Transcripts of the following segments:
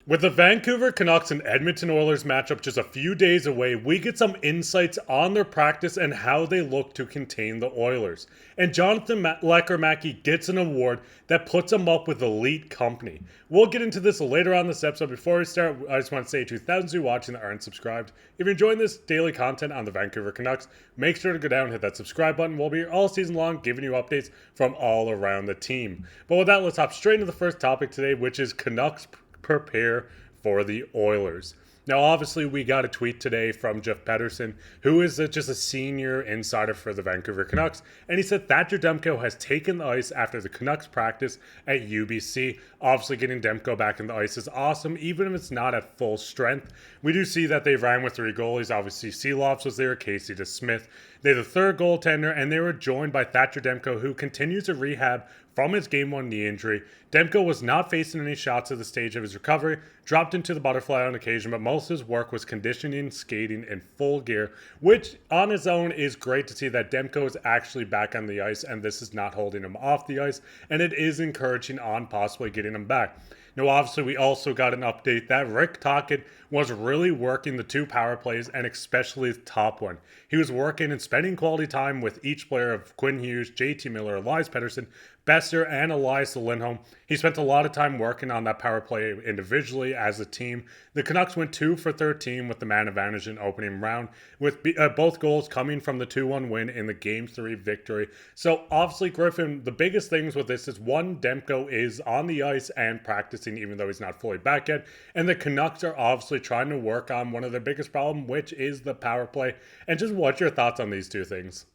With the Vancouver Canucks and Edmonton Oilers matchup just a few days away, we get some insights on their practice and how they look to contain the Oilers. And Jonathan Lekkerimaki gets an award that puts him up with elite company. We'll get into this later on this episode. Before we start, I just want to say to thousands of you watching that aren't subscribed, if you're enjoying this daily content on the Vancouver Canucks, make sure to go down and hit that subscribe button. We'll be here all season long giving you updates from all around the team. But with that, let's hop straight into the first topic today, which is Canucks prepare for the Oilers. Now, obviously, we got a tweet today from Jeff Pettersson, who is just a senior insider for the Vancouver Canucks, and he said Thatcher Demko has taken the ice after the Canucks practice at UBC. Obviously, getting Demko back in the ice is awesome, even if it's not at full strength. We do see that they ran with three goalies. Obviously, Seeloffs was there, Casey DeSmith. They're the third goaltender, and they were joined by Thatcher Demko, who continues to rehab from his Game 1 knee injury. Demko was not facing any shots at the stage of his recovery, dropped into the butterfly on occasion, but most of his work was conditioning, skating, in full gear, which on its own is great to see that Demko is actually back on the ice, and this is not holding him off the ice, and it is encouraging on possibly getting him back. Now, obviously, we also got an update that Rick Tocchet was really working the two power plays, and especially the top one. He was working and spending quality time with each player of Quinn Hughes, JT Miller, Elias Pettersson, Boeser, and Elias Lindholm. He spent a lot of time working on that power play individually as a team. The Canucks went 2 for 13 with the man advantage in opening round, with both goals coming from the 2-1 win in the Game 3 victory. So, obviously, Griffin, the biggest things with this is, one, Demko is on the ice and practicing even though he's not fully back yet, and the Canucks are obviously trying to work on one of their biggest problems, which is the power play. And just what's your thoughts on these two things?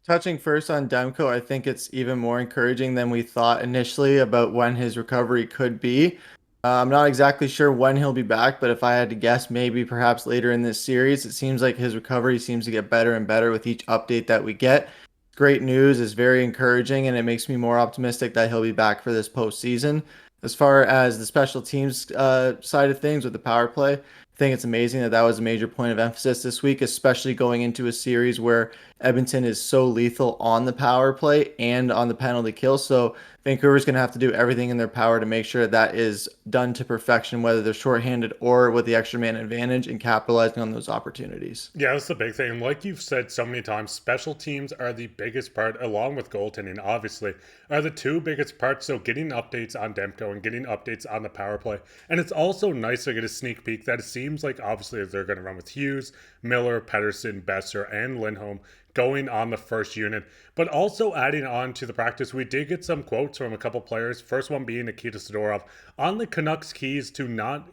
Touching first on Demko, I think it's even more encouraging than we thought initially about when his recovery could be. I'm not exactly sure when he'll be back, but if I had to guess, maybe perhaps later in this series. It seems like his recovery seems to get better and better with each update that we get. Great news is very encouraging, and it makes me more optimistic that he'll be back for this postseason. As far as the special teams side of things with the power play, I think it's amazing that that was a major point of emphasis this week, especially going into a series where Edmonton is so lethal on the power play and on the penalty kill. So Vancouver's going to have to do everything in their power to make sure that is done to perfection, whether they're shorthanded or with the extra man advantage, and capitalizing on those opportunities. Yeah, that's the big thing. Like you've said so many times, special teams are the biggest part, along with goaltending, obviously, are the two biggest parts. So getting updates on Demko and getting updates on the power play. And it's also nice to get a sneak peek that it seems like obviously they're going to run with Hughes, Miller, Pettersson, Boeser, and Lindholm going on the first unit. But also adding on to the practice, we did get some quotes from a couple players. First one being Nikita Sidorov on the Canucks' keys to not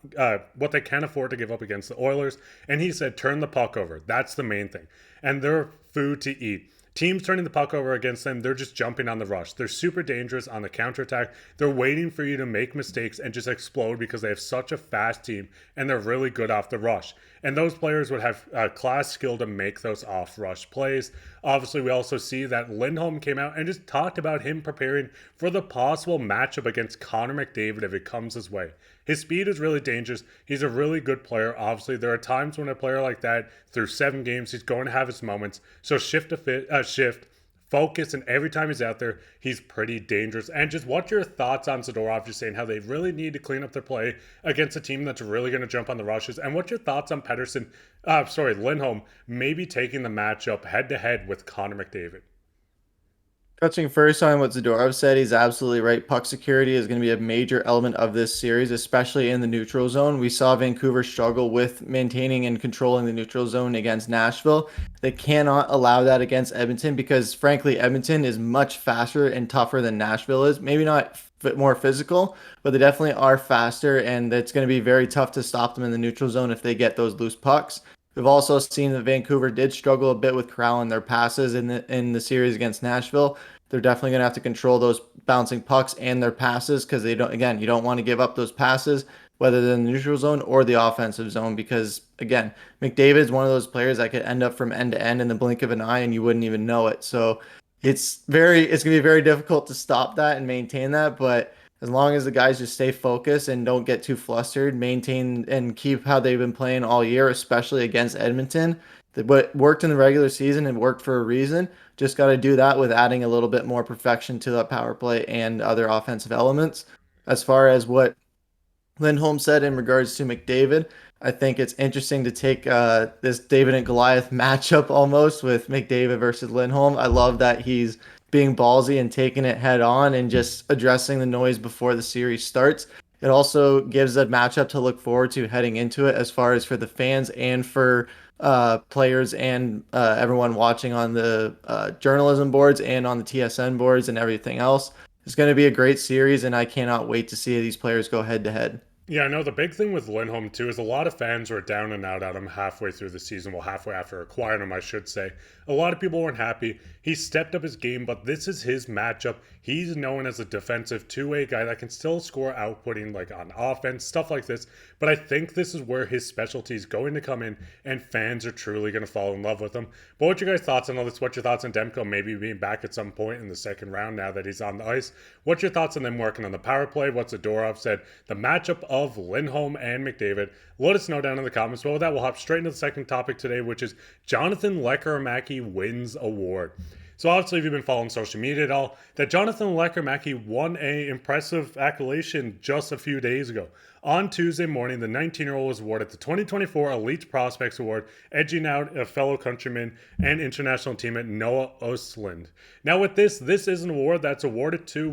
what they can't afford to give up against the Oilers. And he said, turn the puck over. That's the main thing. And their food to eat. Teams turning the puck over against them, they're just jumping on the rush. They're super dangerous on the counterattack. They're waiting for you to make mistakes and just explode because they have such a fast team and they're really good off the rush. And those players would have class skill to make those off rush plays. Obviously, we also see that Lindholm came out and just talked about him preparing for the possible matchup against Connor McDavid if it comes his way. His speed is really dangerous. He's a really good player. Obviously, there are times when a player like that, through 7 games, he's going to have his moments. So shift, focus, and every time he's out there, he's pretty dangerous. And just what's your thoughts on Zadorov, just saying how they really need to clean up their play against a team that's really going to jump on the rushes? And what's your thoughts on Lindholm, maybe taking the matchup head-to-head with Connor McDavid? Touching first on what Zadorov said, he's absolutely right. Puck security is going to be a major element of this series, especially in the neutral zone. We saw Vancouver struggle with maintaining and controlling the neutral zone against Nashville. They cannot allow that against Edmonton because, frankly, Edmonton is much faster and tougher than Nashville is. Maybe not more physical, but they definitely are faster, and it's going to be very tough to stop them in the neutral zone if they get those loose pucks. We've also seen that Vancouver did struggle a bit with corralling their passes in the series against Nashville. They're definitely going to have to control those bouncing pucks and their passes because they don't. Again, you don't want to give up those passes, whether they're in the neutral zone or the offensive zone, because again, McDavid is one of those players that could end up from end to end in the blink of an eye and you wouldn't even know it. So it's going to be very difficult to stop that and maintain that, but as long as the guys just stay focused and don't get too flustered, maintain and keep how they've been playing all year, especially against Edmonton. What worked in the regular season and worked for a reason. Just got to do that with adding a little bit more perfection to that power play and other offensive elements. As far as what Lindholm said in regards to McDavid. I think it's interesting to take this David and Goliath matchup almost with McDavid versus Lindholm. I love that he's being ballsy and taking it head on and just addressing the noise before the series starts. It also gives a matchup to look forward to heading into it, as far as for the fans and for players and everyone watching on the journalism boards and on the TSN boards and everything else. It's going to be a great series, and I cannot wait to see these players go head to head. Yeah, I know the big thing with Lindholm too is a lot of fans were down and out at him halfway through the season. Well, halfway after acquiring him, I should say. A lot of people weren't happy. He stepped up his game, but this is his matchup. He's known as a defensive two-way guy that can still score outputting like on offense, stuff like this. But I think this is where his specialty is going to come in, and fans are truly going to fall in love with him. But what's your guys' thoughts on all this? What's your thoughts on Demko maybe being back at some point in the second round now that he's on the ice? What's your thoughts on them working on the power play? What's Zadorov said? The matchup of Lindholm and McDavid. Let us know down in the comments. But with that, we'll hop straight into the second topic today, which is Jonathan Lekkerimaki wins award. So obviously, if you've been following social media at all, that Jonathan Lekkerimaki won a impressive accolade just a few days ago. On Tuesday morning, the 19-year-old was awarded the 2024 Elite Prospects Award, edging out a fellow countryman and international teammate Noah Östlund. Now with this is an award that's awarded to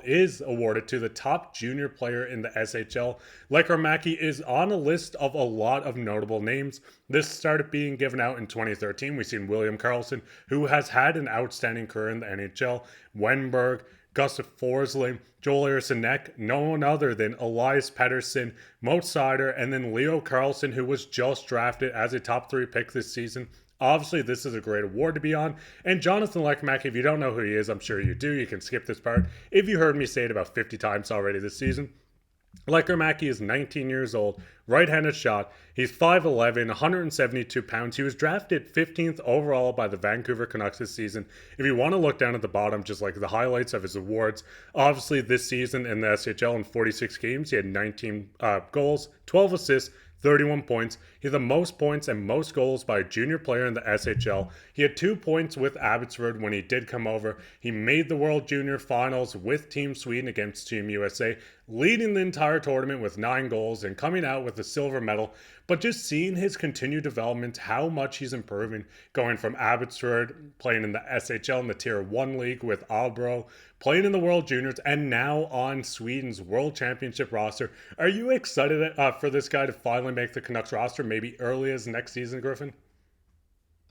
is awarded to the top junior player in the SHL. Lekkerimaki is on a list of a lot of notable names. This started being given out in 2013. We've seen William Karlsson, who has had an outstanding career in the NHL, Wenberg, Gustav Forsling, Joel Eriksson-Ek, no one other than Elias Pettersson, Mo Seider, and then Leo Carlsson, who was just drafted as a top 3 pick this season. Obviously, this is a great award to be on. And Jonathan Lekkerimaki, if you don't know who he is, I'm sure you do. You can skip this part if you heard me say it about 50 times already this season. Lekkerimaki is 19 years old, right-handed shot. He's 5'11", 172 pounds. He was drafted 15th overall by the Vancouver Canucks this season. If you want to look down at the bottom, just like the highlights of his awards, obviously this season in the SHL in 46 games, he had 19 goals, 12 assists, 31 points. He had the most points and most goals by a junior player in the SHL. He had 2 points with Abbotsford when he did come over. He made the World Junior Finals with Team Sweden against Team USA, leading the entire tournament with 9 goals and coming out with a silver medal. But just seeing his continued development, how much he's improving, going from Abbotsford, playing in the SHL in the Tier 1 league with Abro, playing in the World Juniors, and now on Sweden's World Championship roster. Are you excited for this guy to finally make the Canucks roster, maybe early as next season, Griffin?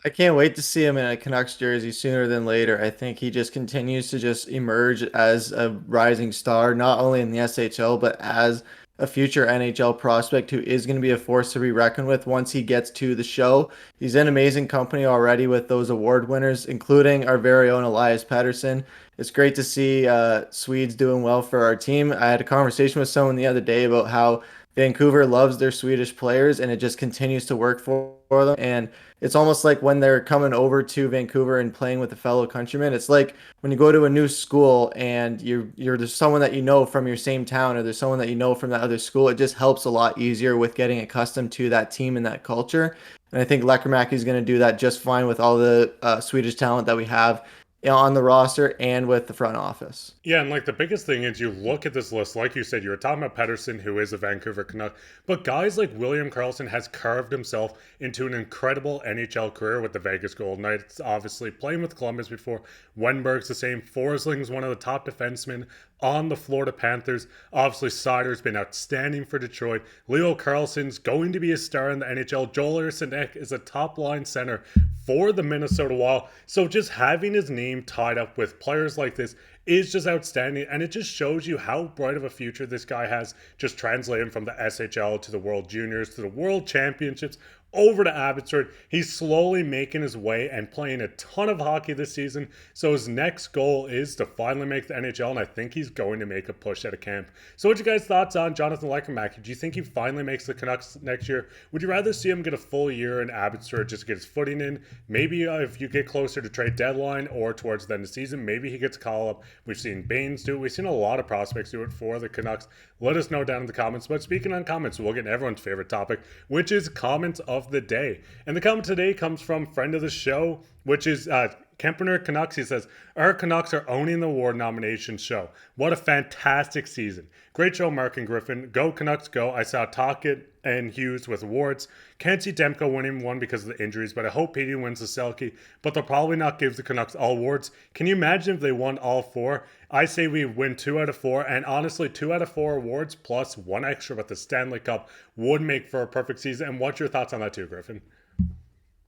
I can't wait to see him in a Canucks jersey sooner than later. I think he just continues to just emerge as a rising star, not only in the SHL, but as a future NHL prospect who is going to be a force to be reckoned with once he gets to the show. He's in amazing company already with those award winners, including our very own Elias Pettersson. It's great to see Swedes doing well for our team. I had a conversation with someone the other day about how Vancouver loves their Swedish players, and it just continues to work for them. And it's almost like when they're coming over to Vancouver and playing with a fellow countryman. It's like when you go to a new school and there's someone that you know from your same town, or there's someone that you know from that other school. It just helps a lot easier with getting accustomed to that team and that culture. And I think Lekkerimaki is going to do that just fine with all the Swedish talent that we have on the roster and with the front office. Yeah, and like the biggest thing is you look at this list, like you said, you were talking about Pettersson, who is a Vancouver Canuck, but guys like William Karlsson has carved himself into an incredible NHL career with the Vegas Golden Knights, obviously playing with Columbus before. Wenberg's the same. Forsling's one of the top defensemen on the Florida Panthers. Obviously, Seider's been outstanding for Detroit. Leo Carlsson's going to be a star in the NHL. Joel Eriksson-Ek is a top-line center for the Minnesota Wild. So just having his name tied up with players like this is just outstanding, and it just shows you how bright of a future this guy has, just translating from the SHL to the World Juniors to the World Championships over to Abbotsford. He's slowly making his way and playing a ton of hockey this season. So his next goal is to finally make the NHL, and I think he's going to make a push at a camp. So what's your guys' thoughts on Jonathan Lekkerimaki? Do you think he finally makes the Canucks next year? Would you rather see him get a full year in Abbotsford just to get his footing in? Maybe if you get closer to trade deadline or towards the end of the season, maybe he gets a call up. We've seen Baines do it. We've seen a lot of prospects do it for the Canucks. Let us know down in the comments. But speaking on comments, we'll get everyone's favorite topic, which is comments of the day. And the comment today comes from friend of the show, which is Kempener Canucks, he says, our Canucks are owning the award nomination show. What a fantastic season. Great show, Mark and Griffin. Go Canucks, go. I saw Tocchet and Hughes with awards. Can't see Demko winning one because of the injuries, but I hope Petey wins the Selke. But they'll probably not give the Canucks all awards. Can you imagine if they won all 4? I say we win 2 out of 4, and honestly, 2 out of 4 awards plus 1 extra with the Stanley Cup would make for a perfect season. And what's your thoughts on that too, Griffin?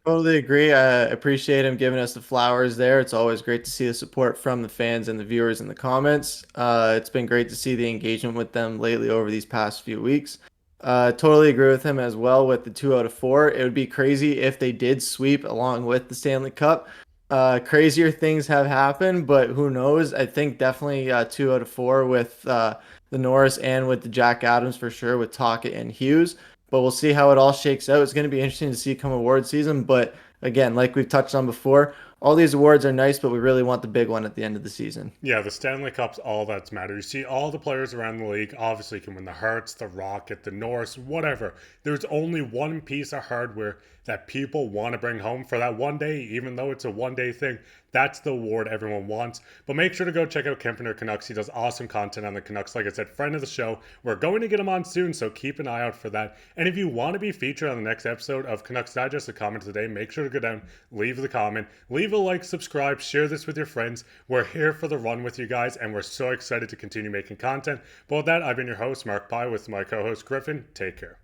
Totally agree. I appreciate him giving us the flowers there. It's always great to see the support from the fans and the viewers in the comments. It's been great to see the engagement with them lately over these past few weeks. Totally agree with him as well with the 2 out of 4. It would be crazy if they did sweep along with the Stanley Cup. Crazier things have happened, but who knows? I think definitely 2 out of 4 with the Norris and with the Jack Adams for sure with Tocchet and Hughes. But we'll see how it all shakes out. It's going to be interesting to see come award season. But again, like we've touched on before, all these awards are nice, but we really want the big one at the end of the season. Yeah, the Stanley Cup's all that's matter. You see all the players around the league obviously can win the Hearts, the Rocket, the Norris, whatever. There's only one piece of hardware that people want to bring home for that one day, even though it's a one-day thing. That's the award everyone wants. But make sure to go check out Kempener Canucks. He does awesome content on the Canucks. Like I said, friend of the show. We're going to get him on soon, so keep an eye out for that. And if you want to be featured on the next episode of Canucks Digest, a comment today, make sure to go down, leave the comment, leave a like, subscribe, share this with your friends. We're here for the run with you guys, and we're so excited to continue making content. But with that, I've been your host, Mark Pye, with my co-host, Griffin. Take care.